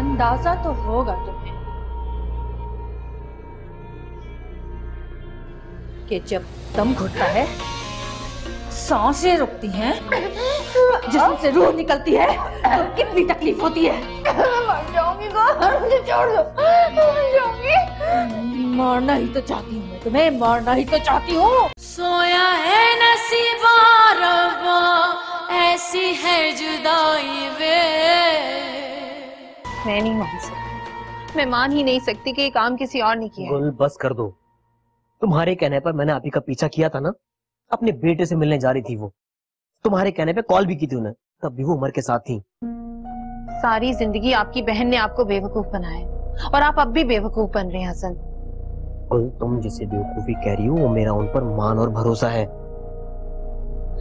अंदाजा तो होगा तुम्हें कि जब दम घुटता है, सांसें रुकती हैं, जिस्म से रूह निकलती है, तो कितनी तकलीफ होती है। मर जाऊंगी गौहर, मुझे छोड़ दो, मर जाऊंगी। मरना ही तो चाहती हूँ मैं तुम्हें, मरना ही तो चाहती हूँ। सोया है नसीबा रब्बा, ऐसी है जुदाई वे। मैं नहीं मान सकती, मैं मान ही नहीं सकती कि ये काम किसी और ने किया। गुल बस कर दो। तुम्हारे कहने पर मैंने आप ही का पीछा किया था ना, अपने बेटे से मिलने जा रही थी वो। तुम्हारे कहने पे कॉल भी की थी उन्हें, तब भी वो उमर के साथ थी। सारी जिंदगी आपकी बहन ने आपको बेवकूफ बनाया और आप अब भी बेवकूफ बन रहे हैं हसन। गुल तुम जिसे बेवकूफी कह रही हो वो मेरा उन पर मान और भरोसा है।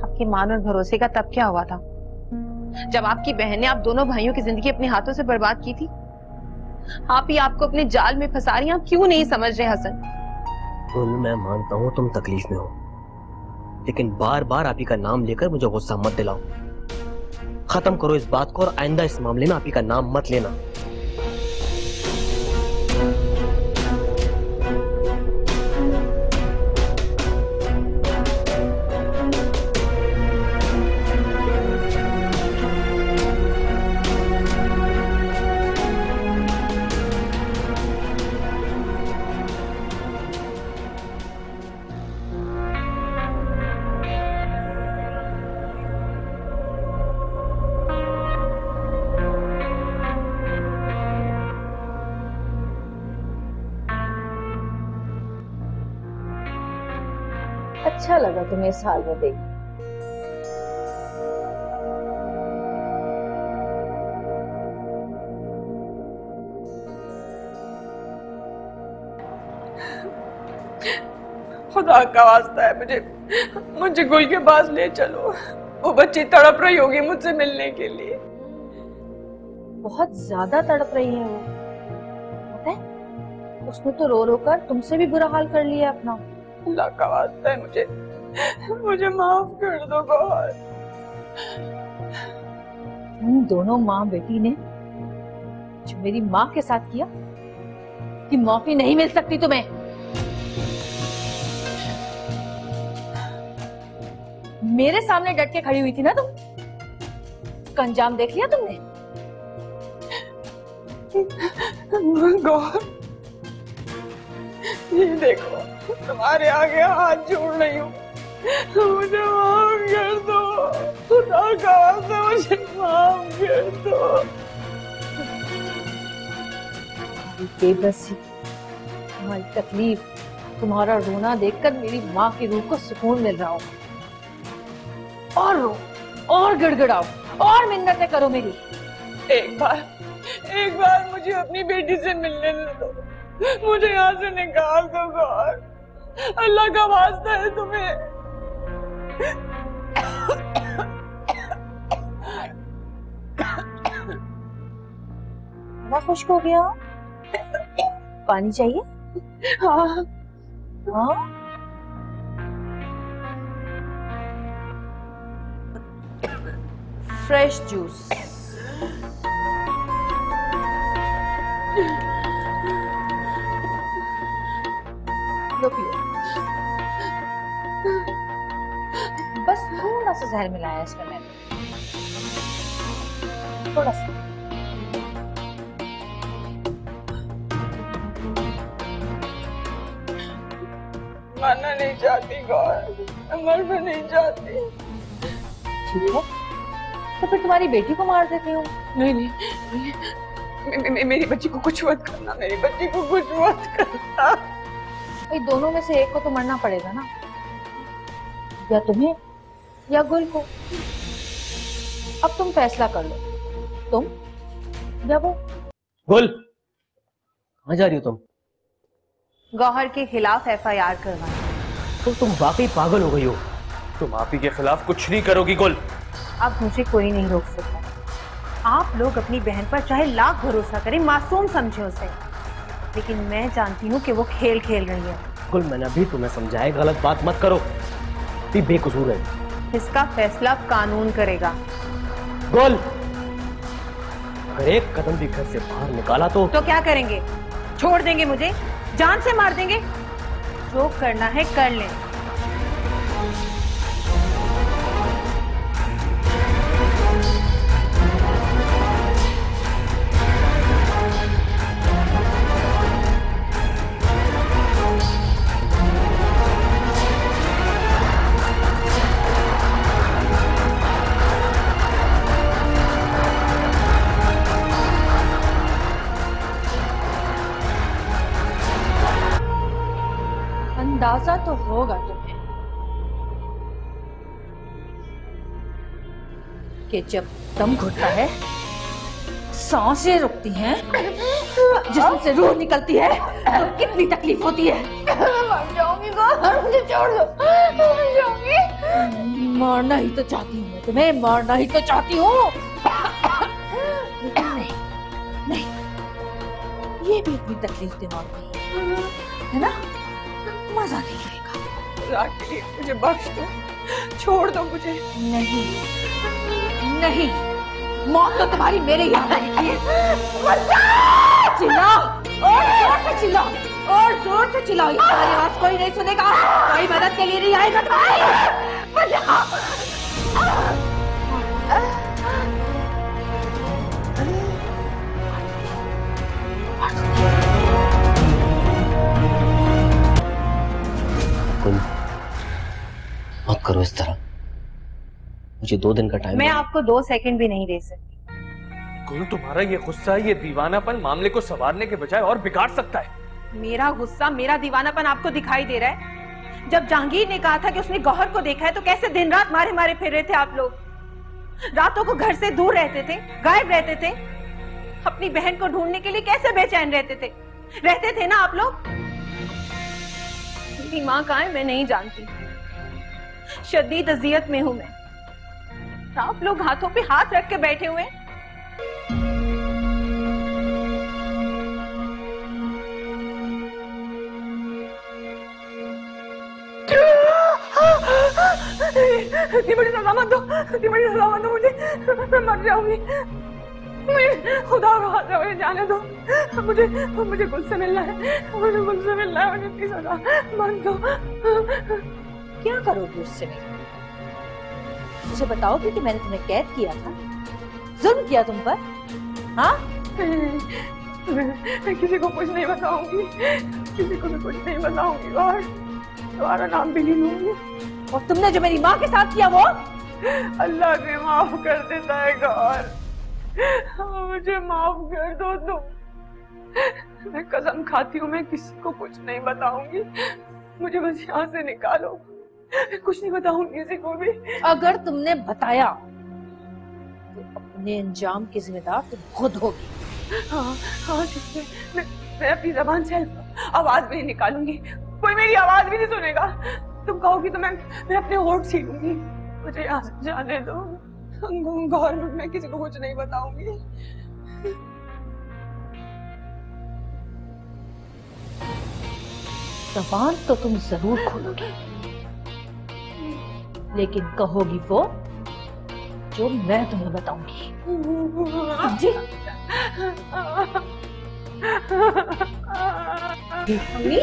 आपके मान और भरोसे का तब क्या हुआ था जब आपकी बहन ने आप दोनों भाइयों की जिंदगी अपने हाथों से बर्बाद की थी। आप ही आपको अपने जाल में फंसा रही हैं, आप क्यों नहीं समझ रहे हसन? गुल मैं मानता हूँ तुम तकलीफ में हो, लेकिन बार बार आप ही का नाम लेकर मुझे गुस्सा मत दिलाओ। खत्म करो इस बात को और आइंदा इस मामले में आप ही का नाम मत लेना। अच्छा लगा तुम्हें इस हाल में देख। खुदा का वास्ता है, मुझे गुल के पास ले चलो। वो बच्ची तड़प रही होगी मुझसे मिलने के लिए। बहुत ज्यादा तड़प रही है वो, पता है? उसने तो रो रो कर तुमसे भी बुरा हाल कर लिया अपना। अल्लाह का वास्ता है, मुझे माफ कर दो गौहर। तुम दोनों माँ बेटी ने जो मेरी माँ के साथ किया, कि माफी नहीं मिल सकती तुम्हें। मेरे सामने डट के खड़ी हुई थी ना तुम, उसका अंजाम देख लिया तुमने? गौहर ये देखो, तुम्हारे आगे हाथ जोड़ रही हूँ, मुझे माफ कर दो। खुदा का वास्ता मुझे माफ कर दो। बेबसी, तुम्हारी तकलीफ, तुम्हारा रोना देखकर मेरी माँ की रूह को सुकून मिल रहा हो। और रो और गिड़गिड़ाओ और मिन्नतें करो मेरी। एक बार मुझे अपनी बेटी से मिलने दो, मुझे यहाँ से निकाल दो गौहर। अल्लाह का वास्ता है तुम्हें। मैं खुश्क हो गया, पानी चाहिए? हाँ हाँ, फ्रेश जूस। लो पियो। बस थोड़ा सा जहर मिलाया इसमें मैंने, थोड़ा सा। मरना नहीं चाहती गौहर, मरना नहीं चाहती। ठीक है, तो फिर तुम्हारी बेटी को मार देती हूँ। नहीं, मेरी बच्ची को कुछ मत करना, मेरी बच्ची को कुछ मत करना। भाई दोनों में से एक को तो मरना पड़ेगा ना, या तुम्हें या गुल को। अब तुम फैसला कर लो, तुम या वो। गुल कहाँ जा रही हो तुम? गौहर के खिलाफ FIR करवाएं। तो तुम वाकई पागल हो गई हो। तुम आप ही के खिलाफ कुछ नहीं करोगी गुल। अब मुझे कोई नहीं रोक सकता। आप लोग अपनी बहन पर चाहे लाख भरोसा करें, मासूम समझे उसे, लेकिन मैं जानती हूँ कि वो खेल खेल रही है। गुल मैंने अभी तुम्हें समझाया, गलत बात मत करो, ती बेकसूर है। इसका फैसला कानून करेगा। गुल अगर एक कदम भी घर से बाहर निकाला तो क्या करेंगे? छोड़ देंगे मुझे? जान से मार देंगे? जो करना है कर लें। अंदाजा तो होगा तुम्हें कि जब दम घुटता है, सांसें रुकती हैं, जिसम से रूह निकलती है, तो कितनी तकलीफ होती है। मर जाऊंगी गौहर, मुझे छोड़ दो, मर जाऊंगी। मारना ही तो चाहती हूँ, तुम्हें मारना ही तो चाहती हूँ, लेकिन नहीं नहीं, ये भी इतनी तकलीफ दिमाग है ना, मजा नहीं आएगा। राखी मुझे बख्श दो, छोड़ दो मुझे। नहीं नहीं, मौत तो तुम्हारी मेरे यहाँ है। चिल्लाओ और जोर से चिल्लाओ, और जोर से चिल्लाओ, तुम्हारी आवाज कोई नहीं सुनेगा, कोई मदद के लिए नहीं आएगा तुम्हारी। बचाओ। मत करो इस तरह, मुझे 2 दिन का टाइम। मैं आपको 2 सेकंड भी नहीं दे सकती। गुल, तुम्हारा ये गुस्सा, ये दीवानापन मामले को संवारने के बजाय और बिगाड़ सकता है। मेरा गुस्सा, मेरा दीवानापन आपको दिखाई दे रहा है? जब जहांगीर ने कहा था कि उसने गौहर को देखा है, तो कैसे दिन रात मारे मारे फिर रहे थे आप लोग? रातों को घर से दूर रहते थे, गायब रहते थे, अपनी बहन को ढूंढने के लिए कैसे बेचैन रहते थे ना आप लोग? मेरी माँ कहाँ है मैं नहीं जानती, शदीद अजियत में हूं मैं। आप लोग हाथों पे हाथ रख के बैठे हुए हैं। इतनी बड़ी सजा मत दो, इतनी बड़ी सजा मत दो मुझे, मैं मर जाऊंगी। मुझे खुदा का खासा मुझे जाने दो, मुझे गुल से मिलना है, मुझे गुल से मिलना है, मुझे इतनी सजा मत दो। क्या करोगी उससे? मुझे बताओगे कि मैंने तुम्हें कैद किया था, जुल्म किया तुम पर? हाँ, मैं किसी को कुछ नहीं बताऊंगी, किसी को भी कुछ नहीं बताऊंगी, और तुम्हारा नाम भी नहीं लूंगी। और तुमने जो मेरी माँ के साथ किया वो? अल्लाह से माफ कर देता है गौर, मुझे माफ कर दो तुम। मैं कसम खाती हूँ मैं किसी को कुछ नहीं बताऊंगी, मुझे बस यहाँ से निकालो, मैं कुछ नहीं बताऊंगी किसी को भी। अगर तुमने बताया तो अपने अंजाम की जिम्मेदार तुम खुद होगी। हाँ ठीक है, मैं अपनी जबान से आवाज भी नहीं निकालूंगी, कोई मेरी आवाज भी नहीं सुनेगा। तुम कहोगी तो मैं अपने होठ छीनूंगी, मुझे यहाँ से जाने दो गौर, मैं किसी को कुछ नहीं बताऊंगी। जबान तो तुम जरूर खोलोगी, लेकिन कहोगी वो जो मैं तुम्हें बताऊंगी, समझी? मम्मी,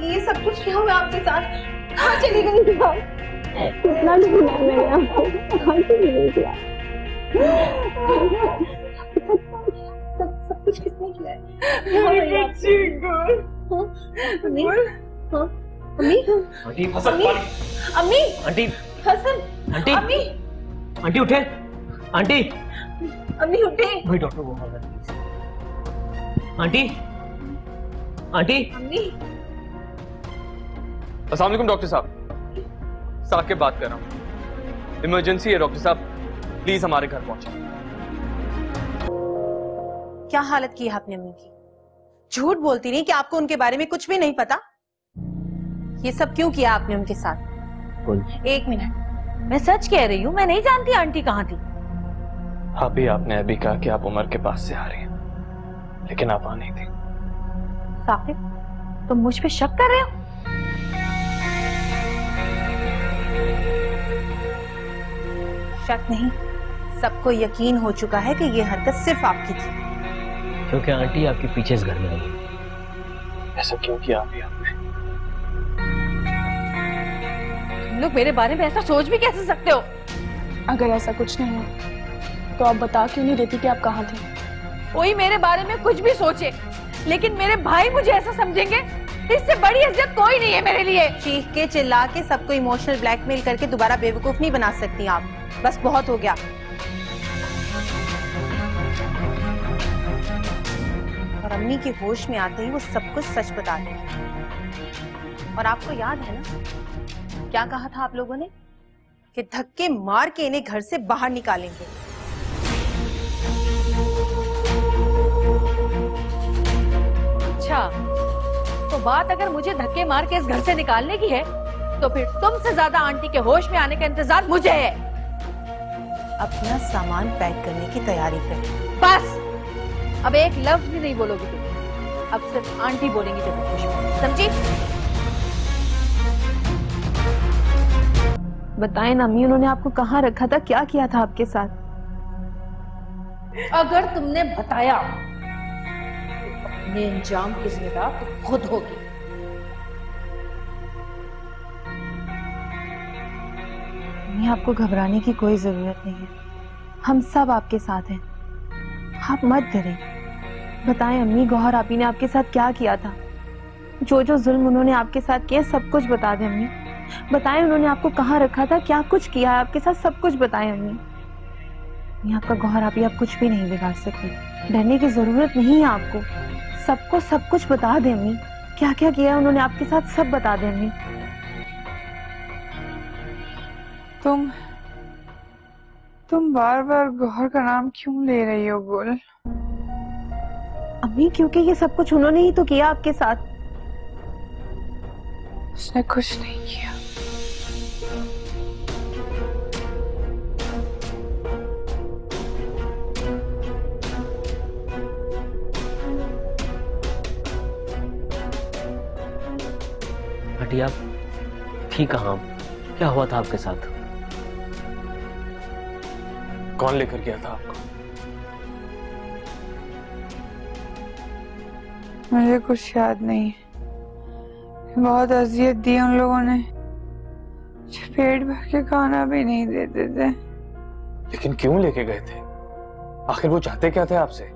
ये सब कुछ क्या हुआ आपके साथ? कहाँ चली गई थी आप? कितना मैंने आपको कहाँ से नहीं किया? सब कुछ किसने किया है? अम्मी, आंटी हसन वाली, अम्मी, आंटी हसन, आंटी अम्मी, आंटी उठे, आंटी अम्मी उठे, भाई डॉक्टर को कॉल कर प्लीज। आंटी आंटी अम्मी। अस्सलाम वालेकुम डॉक्टर साहब, साकिब बात कर रहा हूँ। इमरजेंसी है डॉक्टर साहब, प्लीज हमारे घर पहुंचे। क्या हालत की है आपने अम्मी की? झूठ बोलती नहीं कि आपको उनके बारे में कुछ भी नहीं पता? ये सब क्यों किया आपने उनके साथ? कौन? 1 मिनट, मैं सच कह रही हूँ, मैं नहीं जानती आंटी कहाँ थी। अभी आपने अभी कहा कि आप उमर के पास से आ रही हैं, लेकिन आप आ नहीं थी। साकिब, तुम मुझ पे शक कर रहे हो? शक नहीं, सबको यकीन हो चुका है कि ये हरकत सिर्फ आपकी थी। क्योंकि आंटी आपके पीछे इस घर में आई है। ऐसा क्यों किया आपने? तुम लोग मेरे बारे में ऐसा सोच भी कैसे सकते हो? अगर ऐसा कुछ नहीं है तो आप बता क्यों नहीं देती कि आप कहाँ थे? कोई मेरे बारे में कुछ भी सोचे, लेकिन मेरे भाई मुझे ऐसा समझेंगे, इससे बड़ी इज्जत कोई नहीं है मेरे लिए। चीख के चिल्ला के सबको इमोशनल ब्लैकमेल करके दोबारा बेवकूफ नहीं बना सकती आप। बस बहुत हो गया। और अम्मी के होश में आते ही वो सब कुछ सच बता देंगे। और आपको याद है ना क्या कहा था आप लोगों ने कि धक्के मार के इन्हें घर से बाहर निकालेंगे। अच्छा, तो बात अगर मुझे धक्के मार के इस घर से निकालने की है, तो फिर तुमसे ज्यादा आंटी के होश में आने का इंतजार मुझे है। अपना सामान पैक करने की तैयारी करें। बस, अब एक लफ्ज भी नहीं बोलोगी तुम। अब सिर्फ आंटी बोलेंगी जब मैं खुश हूं, समझी? बताएं ना अम्मी, उन्होंने आपको कहाँ रखा था, क्या किया था आपके साथ? अगर तुमने बताया अपने अंजाम की जिम्मेदार तो खुद होगी। अम्मी, आपको घबराने की कोई जरूरत नहीं है, हम सब आपके साथ हैं। आप मत डरें। बताएं अम्मी, गौहर आपी ने आपके साथ क्या किया था? जो जो जुल्म उन्होंने आपके साथ किया सब कुछ बता दें अम्मी। बताएं उन्होंने आपको कहाँ रखा था, क्या कुछ किया है आपके साथ, सब कुछ बताएं अम्मी। आपका गौहर आपी आप कुछ भी नहीं बिगाड़ सकती, डरने की जरूरत नहीं है आपको। सबको सब कुछ बता दें अम्मी, क्या क्या किया उन्होंने आपके साथ सब बता दें अम्मी। तुम बार बार गौहर का नाम क्यों ले रही हो गुल? अम्मी क्योंकि ये सब कुछ उन्होंने ही तो किया आपके साथ। उसने कुछ नहीं किया। आंटी आप थी कहाँ? क्या हुआ था आपके साथ? कौन लेकर गया था आपको? मुझे कुछ याद नहीं। बहुत अजियत दी उन लोगों ने, पेट भर के खाना भी नहीं देते थे। लेकिन क्यों लेके गए थे? आखिर वो चाहते क्या थे आपसे?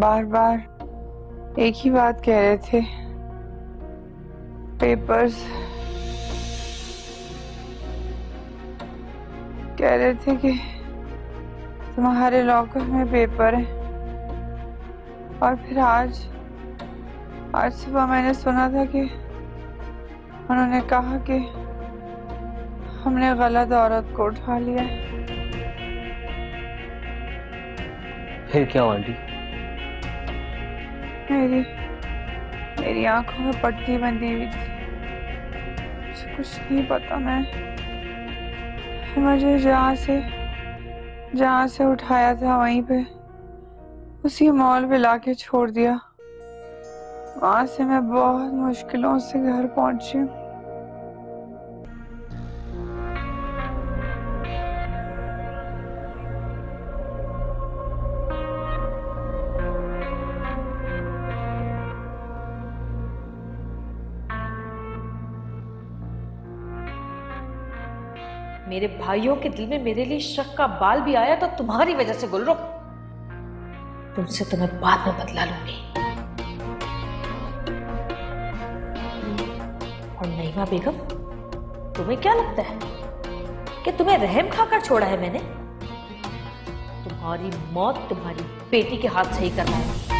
बार बार एक ही बात कह रहे थे, पेपर्स। कह रहे थे कि तुम्हारे लॉकर में पेपर है। और फिर आज सुबह मैंने सुना था कि उन्होंने कहा कि हमने गलत औरत को उठा लिया। फिर क्या हुआ आंटी? मेरी आंखों में पट्टी बंधी हुई थी, मुझे कुछ नहीं पता। मुझे जहाँ से उठाया था वहीं पे उसी मॉल पे लाके छोड़ दिया। वहां से मैं बहुत मुश्किलों से घर पहुंची। मेरे भाइयों के दिल में मेरे लिए शक का बाल भी आया तो तुम्हारी वजह से गुलरो। तुमसे तो मैं बाद में बदला लूंगी। और नईमा बेगम, तुम्हें क्या लगता है कि तुम्हें रहम खाकर छोड़ा है मैंने? तुम्हारी मौत तुम्हारी बेटी के हाथ से ही करना है।